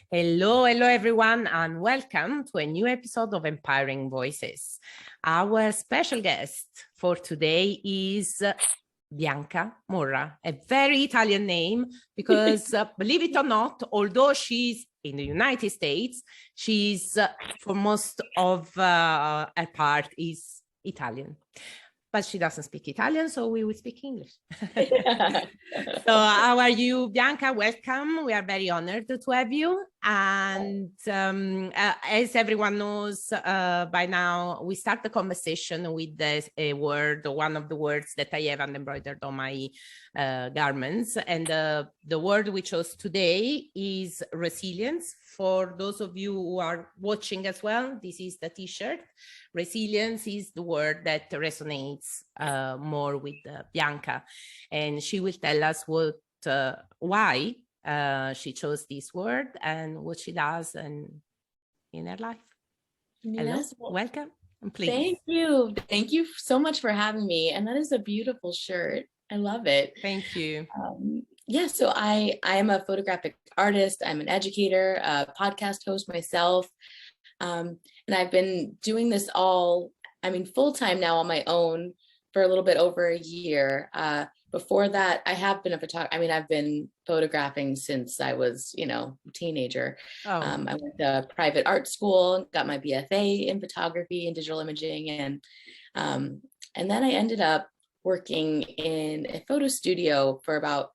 Hello, everyone, and welcome to a new episode of Empowering Voices. Our special guest for today is Bianca Morra, a very Italian name because, believe it or not, although she's in the United States, she's, for most of her part, is Italian. But she doesn't speak Italian, so we will speak English. So how are you, Bianca? Welcome. We are very honored to have you. And as everyone knows by now, we start the conversation with a word, or one of the words that I have embroidered on my garments. And the word we chose today is resilience. For those of you who are watching as well, this is the t-shirt. Resilience is the word that resonates more with Bianca, and she will tell us why she chose this word and what she does in her life. Yes. Hello, welcome, and please. Thank you so much for having me. And that is a beautiful shirt. I love it. Thank you. So I am a photographic artist. I'm an educator, a podcast host myself. And I've been doing this full-time now on my own for a little bit over a year. Before that, I have been a photographer. I've been photographing since I was, a teenager. Oh. I went to private art school, got my BFA in photography and digital imaging. And then I ended up working in a photo studio for about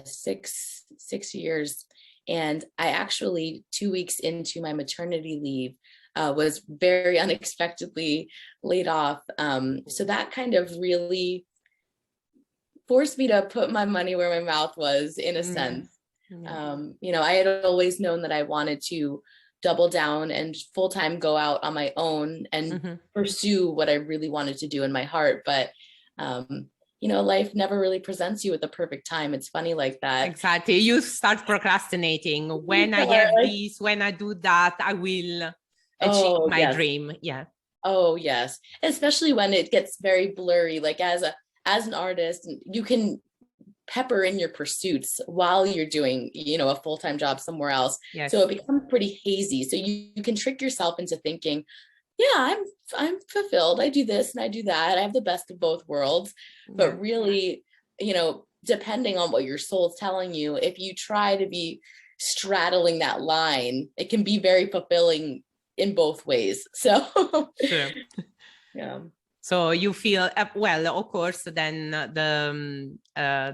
6 years. And I actually, 2 weeks into my maternity leave, was very unexpectedly laid off. So that kind of really forced me to put my money where my mouth was, in a sense. I had always known that I wanted to double down and full-time go out on my own and pursue what I really wanted to do in my heart. But life never really presents you with the perfect time. It's funny like that. Exactly. You start procrastinating. When I have this, when I do that, I will achieve my dream. Yeah. Oh, yes. Especially when it gets very blurry. Like as an artist, you can pepper in your pursuits while you're doing, a full-time job somewhere else. Yes. So it becomes pretty hazy. So you can trick yourself into thinking, yeah, I'm fulfilled. I do this and I do that. I have the best of both worlds. But really, depending on what your soul's telling you, if you try to be straddling that line, it can be very fulfilling in both ways. So, sure. Yeah. So you feel, of course, then the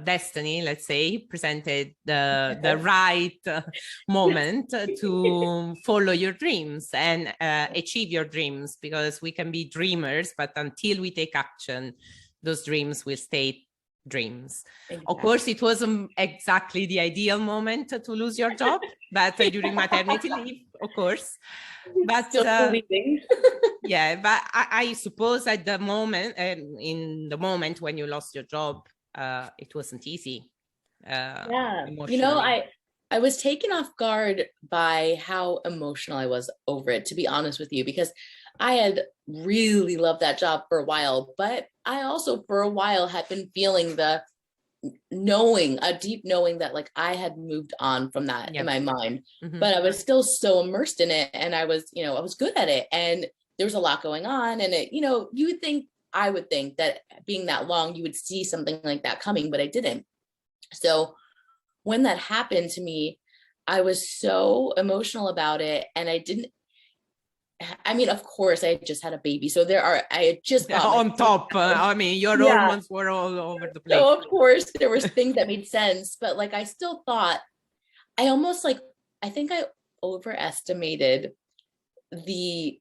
destiny, let's say, presented the right moment to follow your dreams and achieve your dreams, because we can be dreamers, but until we take action, those dreams will stay dreams. Exactly. Of course, it wasn't exactly the ideal moment to lose your job, but during maternity leave, of course. But yeah, but I suppose at the moment, in the moment when you lost your job, it wasn't easy. Emotionally. I was taken off guard by how emotional I was over it, to be honest with you, because I had really loved that job for a while, but I also for a while had been feeling a deep knowing that like I had moved on from that in my mind, but I was still so immersed in it, and I was good at it, and there was a lot going on, and I would think that being that long, you would see something like that coming, but I didn't. So when that happened to me, I was so emotional about it, and of course, I had just had a baby, so I had just got on top. Your hormones were all over the place. So of course, there was things that made sense, but like I still thought, I think I overestimated the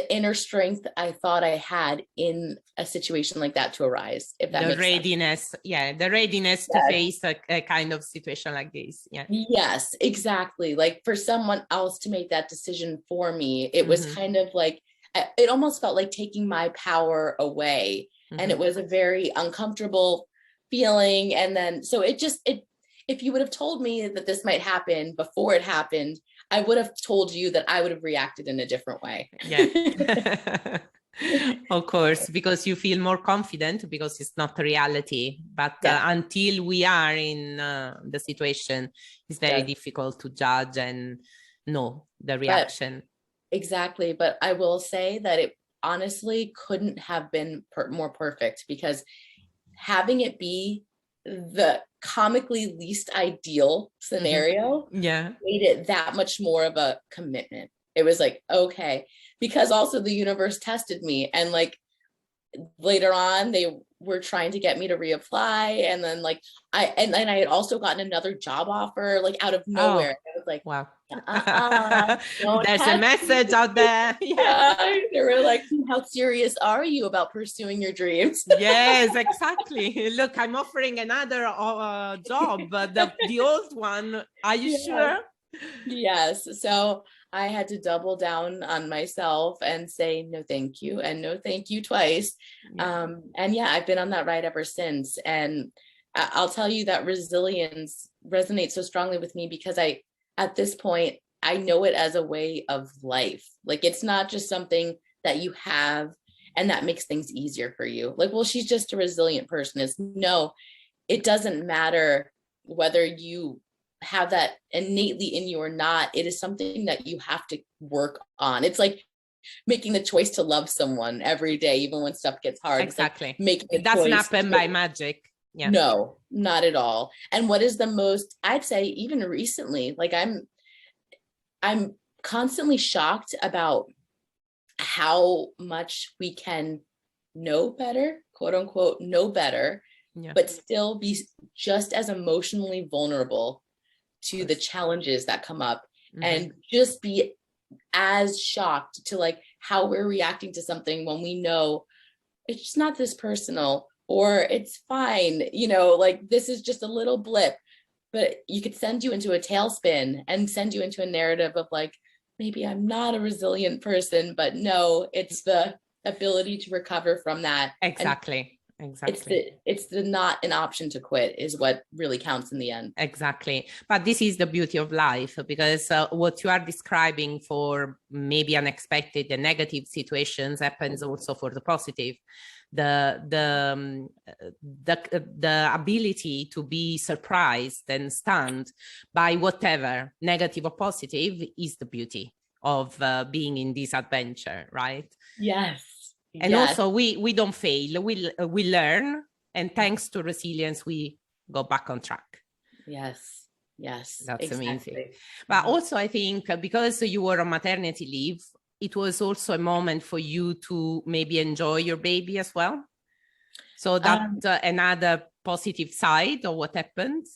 inner strength I thought I had in a situation like that to arise, if that makes sense. The readiness to face a kind of situation like this. Yeah. Yes, exactly. Like for someone else to make that decision for me, it was kind of like, it almost felt like taking my power away. And it was a very uncomfortable feeling. And then, so if you would have told me that this might happen before it happened, I would have told you that I would have reacted in a different way. Yeah. Of course, because you feel more confident because it's not reality. But Yeah. until we are in the situation, it's very Yes. difficult to judge and know the But reaction. exactly. But I will say that it honestly couldn't have been more perfect, because having it be the comically least ideal scenario Yeah. made it that much more of a commitment. It was like, okay, because also the universe tested me, and like later on they were trying to get me to reapply, and then like I had also gotten another job offer like out of nowhere. Oh, I was like, wow. don't There's a test message me. out there. Yeah. Yeah, they were like, how serious are you about pursuing your dreams? Yes, exactly. Look, I'm offering another job, but the old one, are you Yeah. sure? Yes. So I had to double down on myself and say no thank you and no thank you twice. Yeah. And yeah, I've been on that ride ever since. And I'll tell you that resilience resonates so strongly with me, because at this point, I know it as a way of life. Like, it's not just something that you have and that makes things easier for you. Like, well, she's just a resilient person. It's no, it doesn't matter whether you have that innately in you or not. It is something that you have to work on. It's like making the choice to love someone every day, even when stuff gets hard. It's like Exactly. making a It doesn't choice happen by magic. Yeah. no, not at all. And what is the most, I'd say even recently, like I'm constantly shocked about how much we can know better, quote unquote, know better, Yeah. but still be just as emotionally vulnerable to the challenges that come up, and just be as shocked to like how we're reacting to something when we know it's just not this personal, or it's fine, like this is just a little blip, but you could send you into a tailspin and send you into a narrative of like, maybe I'm not a resilient person, but no, it's the ability to recover from that. Exactly. And Exactly. it's the not an option to quit is what really counts in the end. Exactly. But this is the beauty of life, because what you are describing for maybe unexpected and negative situations happens also for the positive. The ability to be surprised and stunned by whatever, negative or positive, is the beauty of being in this adventure, right? Yes. And yes. also we don't fail, we learn, and thanks to resilience we go back on track. Yes. That's exactly. amazing. But also I think because you were on maternity leave, it was also a moment for you to maybe enjoy your baby as well. So that's another positive side of what happened.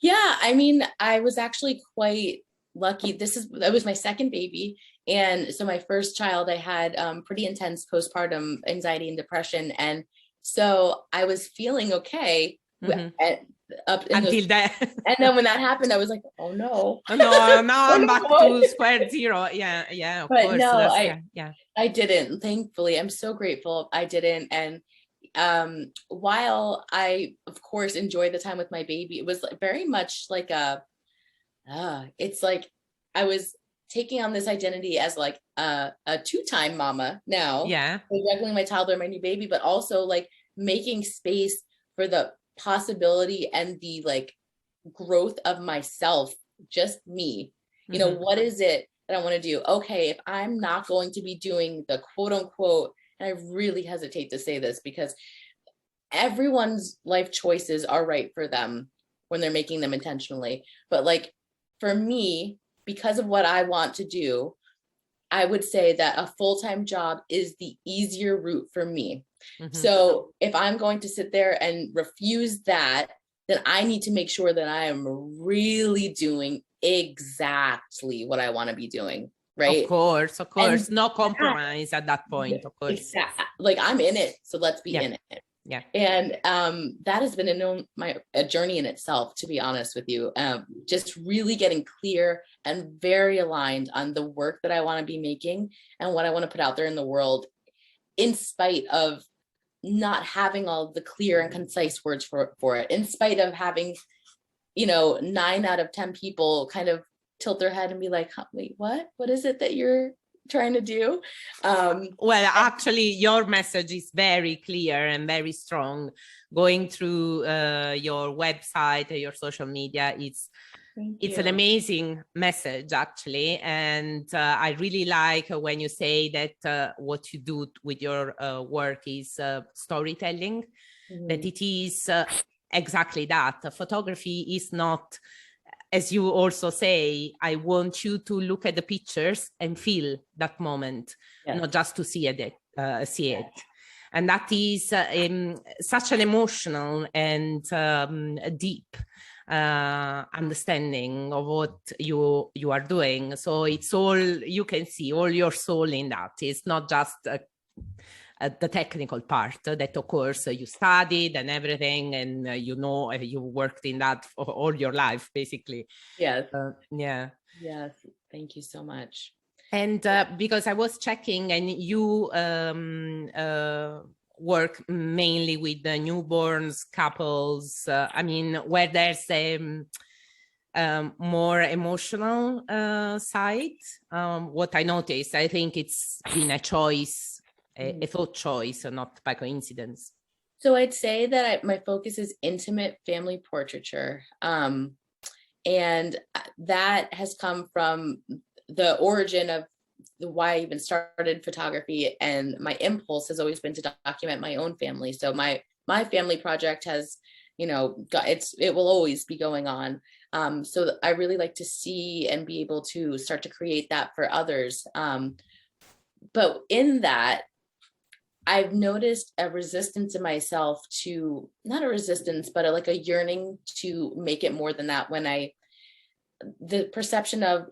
Yeah, I mean, I was actually quite lucky. That was my second baby. And so my first child, I had pretty intense postpartum anxiety and depression. And so I was feeling okay Until that. And then when that happened, I was like, oh no. No, now I'm back no. to square zero. Yeah, of but course. No, yeah. I didn't. Thankfully, I'm so grateful I didn't. And while I of course enjoyed the time with my baby, it was very much like it's like I was taking on this identity as like a two-time mama now. Yeah. Juggling my toddler and my new baby, but also like making space for the possibility and the like growth of myself, just me. What is it that I want to do? Okay, if I'm not going to be doing the quote unquote, and I really hesitate to say this because everyone's life choices are right for them when they're making them intentionally. But like for me, because of what I want to do, I would say that a full-time job is the easier route for me. So if I'm going to sit there and refuse that, then I need to make sure that I am really doing exactly what I want to be doing. Right. Of course. And no compromise at that point, of course. Exactly. Like I'm in it, so let's be in it. Yeah. And that has been a journey in itself, to be honest with you. Just really getting clear and very aligned on the work that I want to be making and what I want to put out there in the world, in spite of not having all the clear and concise words for it, in spite of having, 9 out of 10 people kind of tilt their head and be like, wait, what is it that you're trying to do. Well, actually, your message is very clear and very strong. Going through your website, your social media, it's an amazing message, actually. And I really like when you say that what you do with your work is storytelling, that it is exactly that. Photography is not, as you also say, I want you to look at the pictures and feel that moment, not just to see it. And that is such an emotional and deep understanding of what you are doing. So it's all, you can see all your soul in that. It's not just the technical part that, of course, you studied and everything, and you worked in that for all your life, basically. Yes. Yes. Thank you so much. And because I was checking, and you work mainly with the newborns, couples, where there's a more emotional side. What I noticed, I think it's been a choice, a thought choice, not by coincidence. So I'd say that my focus is intimate family portraiture. And that has come from the origin of why I even started photography, and my impulse has always been to document my own family. So my family project has, it will always be going on. So I really like to see and be able to start to create that for others. But in that, I've noticed a resistance in myself to, not a resistance, but like a yearning to make it more than that. When the perception of,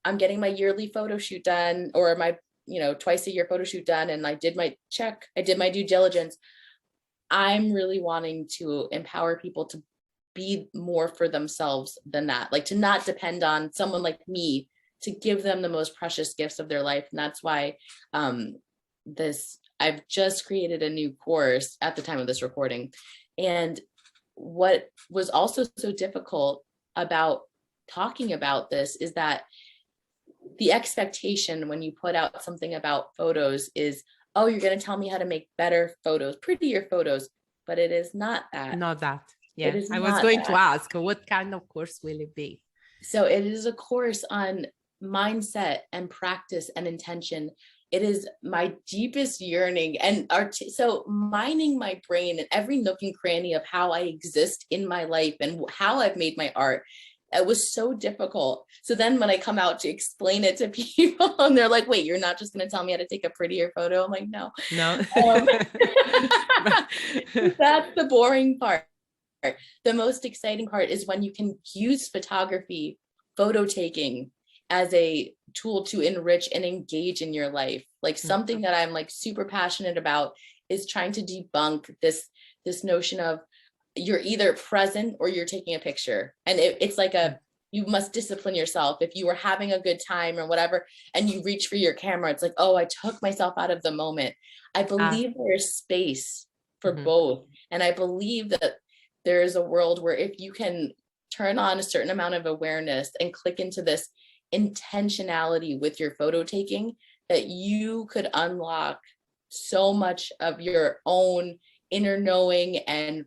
I'm getting my yearly photo shoot done, or my, twice a year photo shoot done, and I did my due diligence. I'm really wanting to empower people to be more for themselves than that, like to not depend on someone like me to give them the most precious gifts of their life. And that's why I've just created a new course at the time of this recording. And what was also so difficult about talking about this is that the expectation when you put out something about photos is, oh, you're going to tell me how to make better photos, prettier photos, but it is not that. Not that. Yeah, I was going to ask, what kind of course will it be? So it is a course on mindset and practice and intention. It is my deepest yearning and so mining my brain and every nook and cranny of how I exist in my life and how I've made my art. It was so difficult. So then when I come out to explain it to people and they're like, wait, you're not just going to tell me how to take a prettier photo? I'm like, no. That's the boring part. The most exciting part is when you can use photography, photo taking as a tool to enrich and engage in your life. Like something that I'm like super passionate about is trying to debunk this notion of you're either present or you're taking a picture. And it's like you must discipline yourself. If you were having a good time or whatever, and you reach for your camera, it's like, oh, I took myself out of the moment. I believe there's space for both. And I believe that there is a world where if you can turn on a certain amount of awareness and click into this intentionality with your photo taking, that you could unlock so much of your own inner knowing and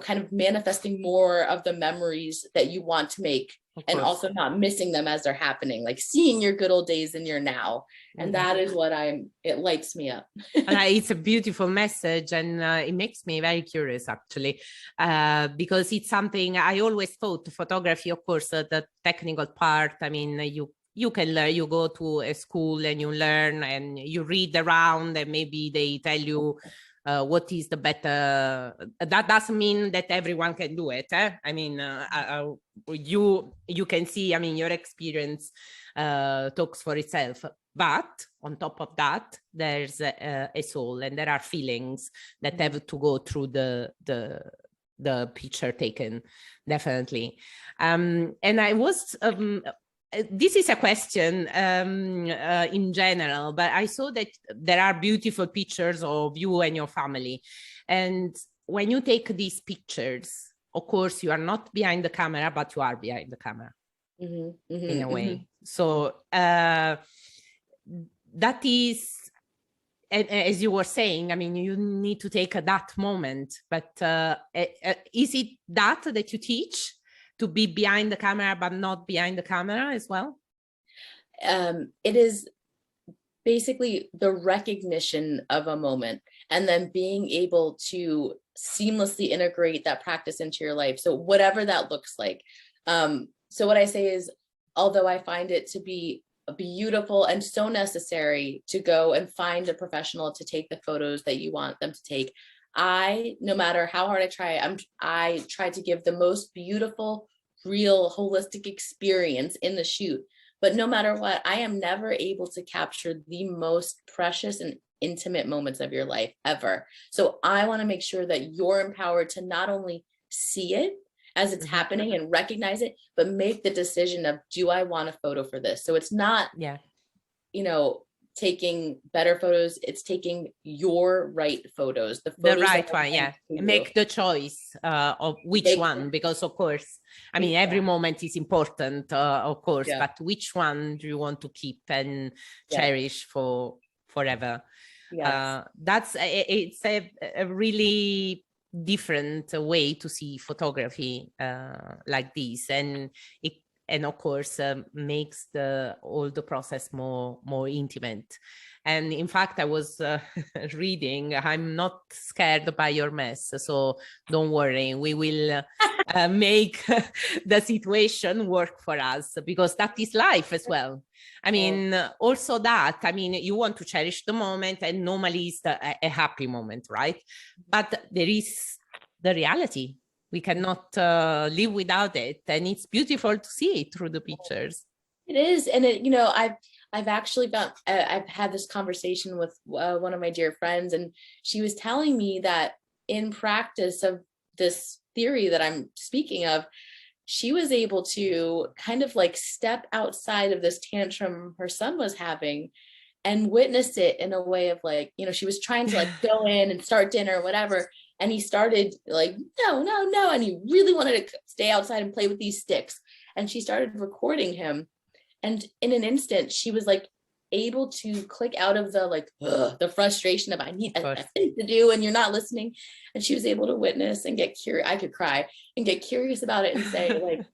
kind of manifesting more of the memories that you want to make, and also not missing them as they're happening, like seeing your good old days in your now. And that is what it lights me up. And it's a beautiful message, and it makes me very curious, actually, because it's something I always thought. Photography, of course, the technical part, I mean, you can learn, you go to a school and you learn and you read around, and maybe they tell you what is the better. That doesn't mean that everyone can do it. I mean, you can see, I mean, your experience talks for itself. But on top of that, there's a soul, and there are feelings that have to go through the picture taken, definitely. And I was. This is a question in general, but I saw that there are beautiful pictures of you and your family. And when you take these pictures, of course, you are not behind the camera, but you are behind the camera in a way. So that is, and as you were saying, I mean, you need to take that moment, but is it that you teach, to be behind the camera, but not behind the camera as well? It is basically the recognition of a moment and then being able to seamlessly integrate that practice into your life. So whatever that looks like. So what I say is, although I find it to be beautiful and so necessary to go and find a professional to take the photos that you want them to take, no matter how hard I try, I try to give the most beautiful, real, holistic experience in the shoot. But no matter what, I am never able to capture the most precious and intimate moments of your life ever. So I want to make sure that you're empowered to not only see it as it's happening and recognize it, but make the decision of, do I want a photo for this? So it's not, taking better photos, it's taking your right photos, the right one. Make the choice of which one, because of course, I mean, every moment is important, of course, but which one do you want to keep and cherish for forever? It's a really different way to see photography like this, and of course makes all the process more intimate. And in fact, I was reading, I'm not scared by your mess, so don't worry, we will make the situation work for us, because that is life as well. I mean, also that, I mean, you want to cherish the moment, and normally it's a happy moment, right? But there is the reality. We cannot live without it. And it's beautiful to see it through the pictures. It is. And I've actually I've had this conversation with one of my dear friends, and she was telling me that in practice of this theory that I'm speaking of, she was able to kind of like step outside of this tantrum her son was having and witness it in a way of like, she was trying to like go in and start dinner or whatever. And he started like, no. And he really wanted to stay outside and play with these sticks. And she started recording him. And in an instant, she was like able to click out of the frustration of I need a thing to do and you're not listening. And she was able to witness and get curious. I could cry and get curious about it and say like,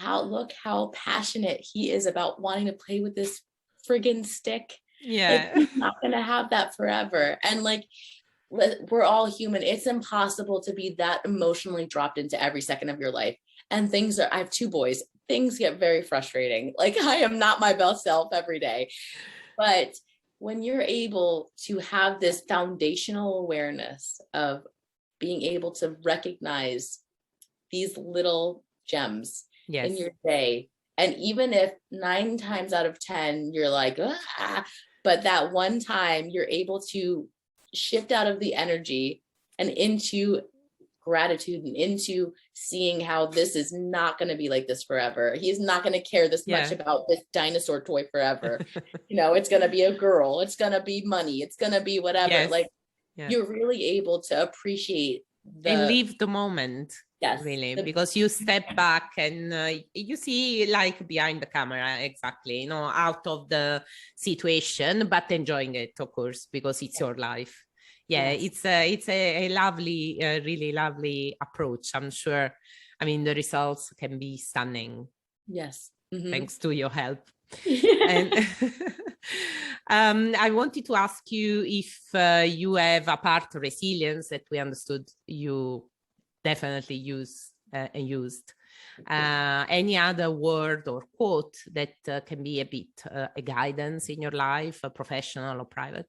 look how passionate he is about wanting to play with this friggin' stick. Yeah. Like, he's not going to have that forever. And like, we're all human. It's impossible to be that emotionally dropped into every second of your life. And I have 2 boys. Things get very frustrating. Like, I am not my best self every day. But when you're able to have this foundational awareness of being able to recognize these little gems in your day, and even if 9 times out of 10, you're like, but that one time you're able to shift out of the energy and into gratitude and into seeing how this is not going to be like this forever. He's not going to care this much about this dinosaur toy forever. It's going to be a girl. It's going to be money. It's going to be whatever. You're really able to appreciate and live the moment. Yes, really, because you step back and you see like behind the camera, exactly, out of the situation, but enjoying it, of course, because it's your life. It's a lovely, really lovely approach. I'm sure. I mean, the results can be stunning. Yes. Thanks to your help. And I wanted to ask you if you have, apart resilience that we understood you definitely use and used, any other word or quote that can be a bit a guidance in your life, professional or private?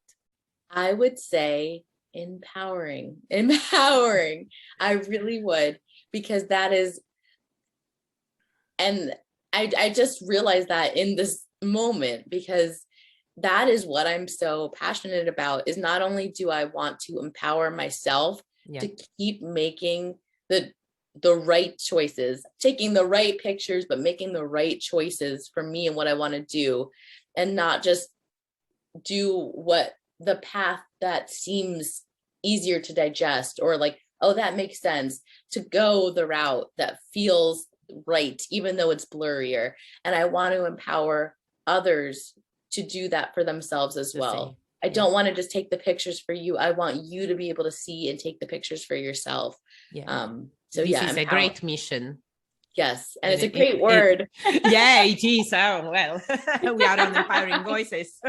I would say empowering. I really would, because that is, and I just realized that in this moment, because that is what I'm so passionate about, is not only do I want to empower myself to keep making the right choices, taking the right pictures, but making the right choices for me and what I want to do, and not just do what the path that seems easier to digest, or like, oh, that makes sense, to go the route that feels right, even though it's blurrier. And I want to empower others to do that for themselves as well. See. I don't want to just take the pictures for you. I want you to be able to see and take the pictures for yourself. Yeah. So this yeah, is a great mission. Yes, and it's a great word. Yeah, it is. Oh, well, we are on Empowering Voices.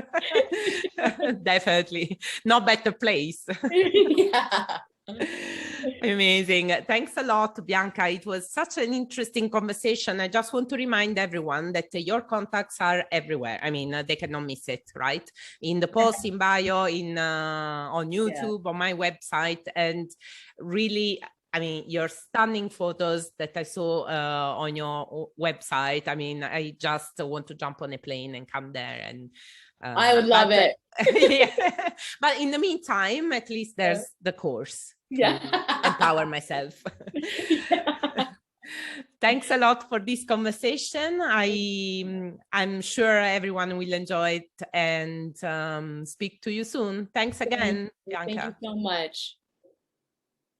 Definitely. No better place. Yeah. Amazing. Thanks a lot, Bianca. It was such an interesting conversation. I just want to remind everyone that your contacts are everywhere. I mean, they cannot miss it, right? In the post, in bio, on YouTube, on my website, and really, I mean, your stunning photos that I saw on your website. I mean, I just want to jump on a plane and come there. And I would love it. Yeah. But in the meantime, at least there's the course. Yeah. Empower myself. Yeah. Thanks a lot for this conversation. I'm sure everyone will enjoy it and speak to you soon. Thanks again, Bianca. Thank you so much.